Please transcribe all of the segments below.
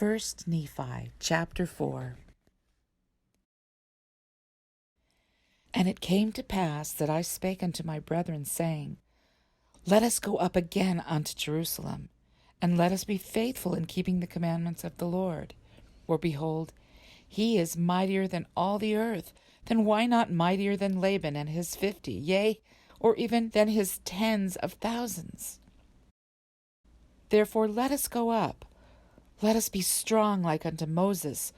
1 Nephi Chapter 4. And it came to pass that I spake unto my brethren, saying, Let us go up again unto Jerusalem, and let us be faithful in keeping the commandments of the Lord. For behold, he is mightier than all the earth. Then why not mightier than Laban and his 50, yea, or even than his tens of thousands? Therefore let us go up. Let us be strong like unto Moses.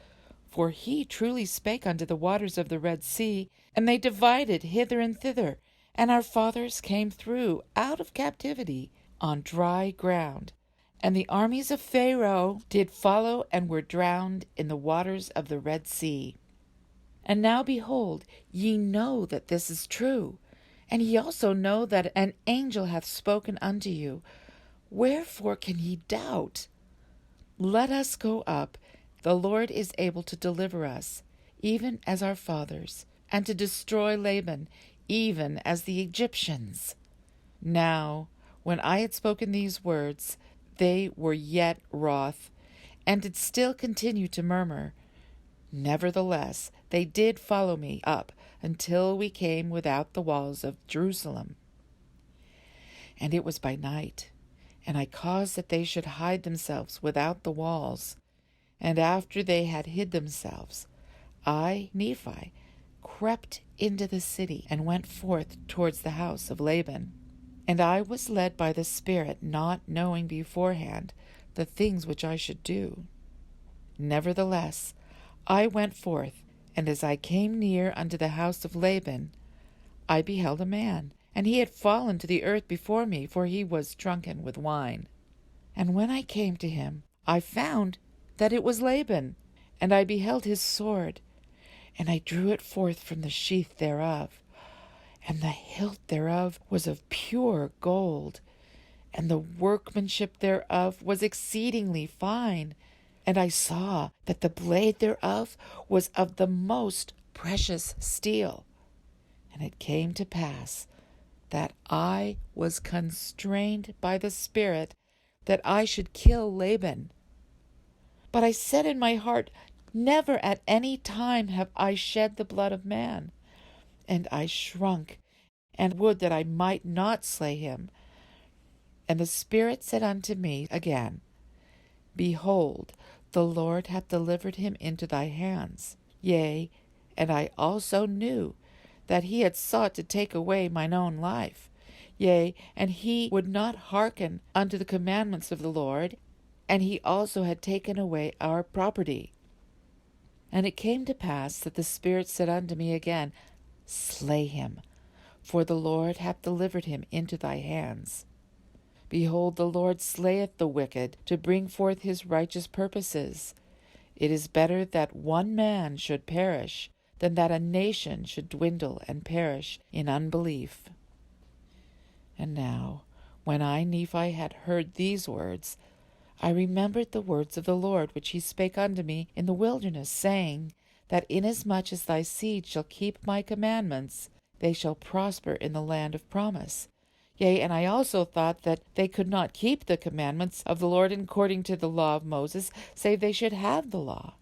For he truly spake unto the waters of the Red Sea, and they divided hither and thither, and our fathers came through out of captivity on dry ground. And the armies of Pharaoh did follow and were drowned in the waters of the Red Sea. And now behold, ye know that this is true, and ye also know that an angel hath spoken unto you. Wherefore can ye doubt? Let us go up. The Lord is able to deliver us, even as our fathers, and to destroy Laban, even as the Egyptians. Now, when I had spoken these words, they were yet wroth, and did still continue to murmur. Nevertheless, they did follow me up until we came without the walls of Jerusalem. And it was by night, and I caused that they should hide themselves without the walls. And after they had hid themselves, I, Nephi, crept into the city, and went forth towards the house of Laban. And I was led by the Spirit, not knowing beforehand the things which I should do. Nevertheless, I went forth, and as I came near unto the house of Laban, I beheld a man, and he had fallen to the earth before me, for he was drunken with wine. And when I came to him, I found that it was Laban, and I beheld his sword, and I drew it forth from the sheath thereof, and the hilt thereof was of pure gold, and the workmanship thereof was exceedingly fine. And I saw that the blade thereof was of the most precious steel. And it came to pass that I was constrained by the Spirit that I should kill Laban. But I said in my heart, Never at any time have I shed the blood of man. And I shrunk, and would that I might not slay him. And the Spirit said unto me again, Behold, the Lord hath delivered him into thy hands. Yea, and I also knew that he had sought to take away mine own life. Yea, and he would not hearken unto the commandments of the Lord, and he also had taken away our property. And it came to pass that the Spirit said unto me again, Slay him, for the Lord hath delivered him into thy hands. Behold, the Lord slayeth the wicked, to bring forth his righteous purposes. It is better that one man should perish, than that a nation should dwindle and perish in unbelief. And now, when I, Nephi, had heard these words, I remembered the words of the Lord which he spake unto me in the wilderness, saying, That inasmuch as thy seed shall keep my commandments, they shall prosper in the land of promise. Yea, and I also thought that they could not keep the commandments of the Lord according to the law of Moses, save they should have the law.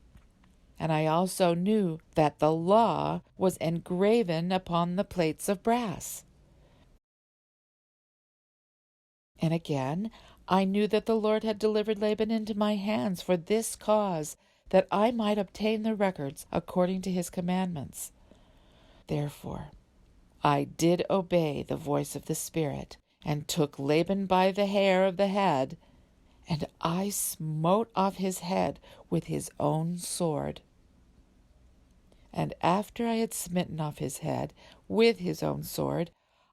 And I also knew that the law was engraven upon the plates of brass. And again, I knew that the Lord had delivered Laban into my hands for this cause, that I might obtain the records according to his commandments. Therefore, I did obey the voice of the Spirit, and took Laban by the hair of the head, and I smote off his head with his own sword. And after I had smitten off his head with his own sword,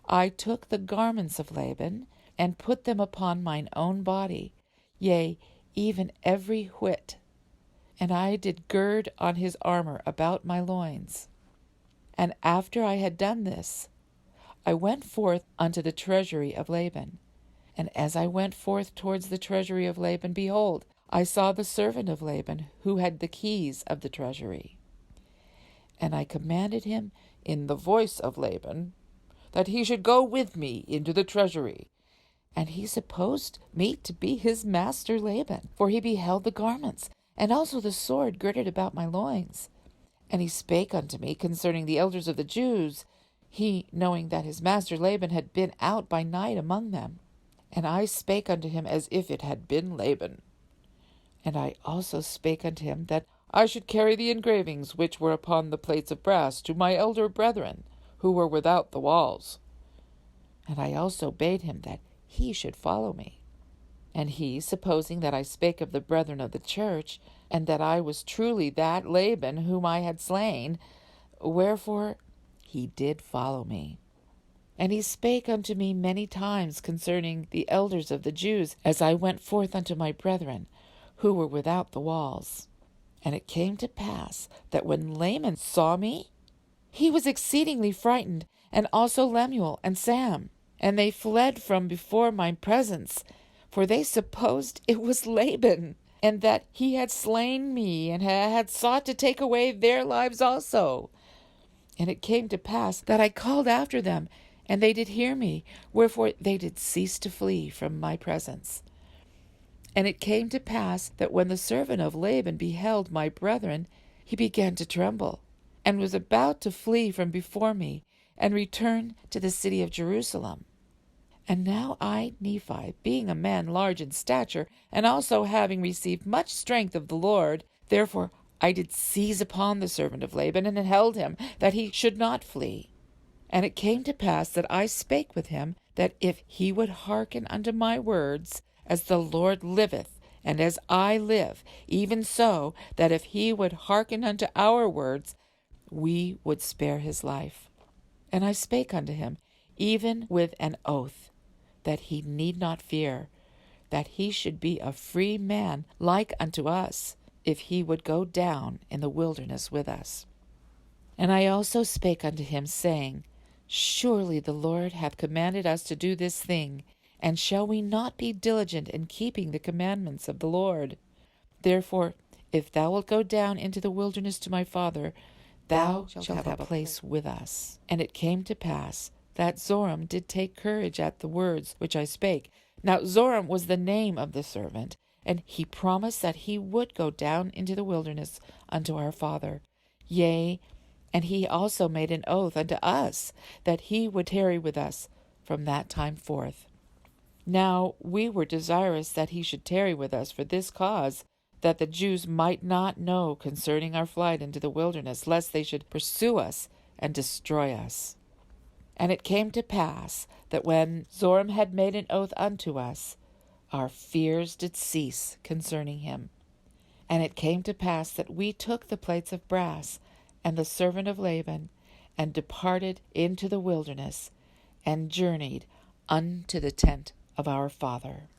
I took the garments of Laban, and put them upon mine own body, yea, even every whit. And I did gird on his armor about my loins. And after I had done this, I went forth unto the treasury of Laban. And as I went forth towards the treasury of Laban, behold, I saw the servant of Laban, who had the keys of the treasury. And I commanded him in the voice of Laban, that he should go with me into the treasury. And he supposed me to be his master Laban, for he beheld the garments, and also the sword girded about my loins. And he spake unto me concerning the elders of the Jews, he knowing that his master Laban had been out by night among them. And I spake unto him as if it had been Laban. And I also spake unto him that I should carry the engravings which were upon the plates of brass to my elder brethren, who were without the walls. And I also bade him that he should follow me. And he, supposing that I spake of the brethren of the church, and that I was truly that Laban whom I had slain, wherefore he did follow me. And he spake unto me many times concerning the elders of the Jews, as I went forth unto my brethren, who were without the walls. And it came to pass that when Laman saw me, he was exceedingly frightened, and also Lemuel and Sam. And they fled from before my presence, for they supposed it was Laban, and that he had slain me, and had sought to take away their lives also. And it came to pass that I called after them, and they did hear me, wherefore they did cease to flee from my presence. And it came to pass that when the servant of Laban beheld my brethren, he began to tremble, and was about to flee from before me, and return to the city of Jerusalem. And now I, Nephi, being a man large in stature, and also having received much strength of the Lord, therefore I did seize upon the servant of Laban, and held him, that he should not flee. And it came to pass that I spake with him, that if he would hearken unto my words, as the Lord liveth, and as I live, even so, that if he would hearken unto our words, we would spare his life. And I spake unto him, even with an oath, that he need not fear, that he should be a free man like unto us, if he would go down in the wilderness with us. And I also spake unto him, saying, Surely the Lord hath commanded us to do this thing, and shall we not be diligent in keeping the commandments of the Lord? Therefore, if thou wilt go down into the wilderness to my father, thou shalt have a place with us. And it came to pass that Zoram did take courage at the words which I spake. Now Zoram was the name of the servant, and he promised that he would go down into the wilderness unto our father. Yea, and he also made an oath unto us, that he would tarry with us from that time forth. Now we were desirous that he should tarry with us for this cause, that the Jews might not know concerning our flight into the wilderness, lest they should pursue us and destroy us. And it came to pass that when Zoram had made an oath unto us, our fears did cease concerning him. And it came to pass that we took the plates of brass and the servant of Laban, and departed into the wilderness, and journeyed unto the tent of our father.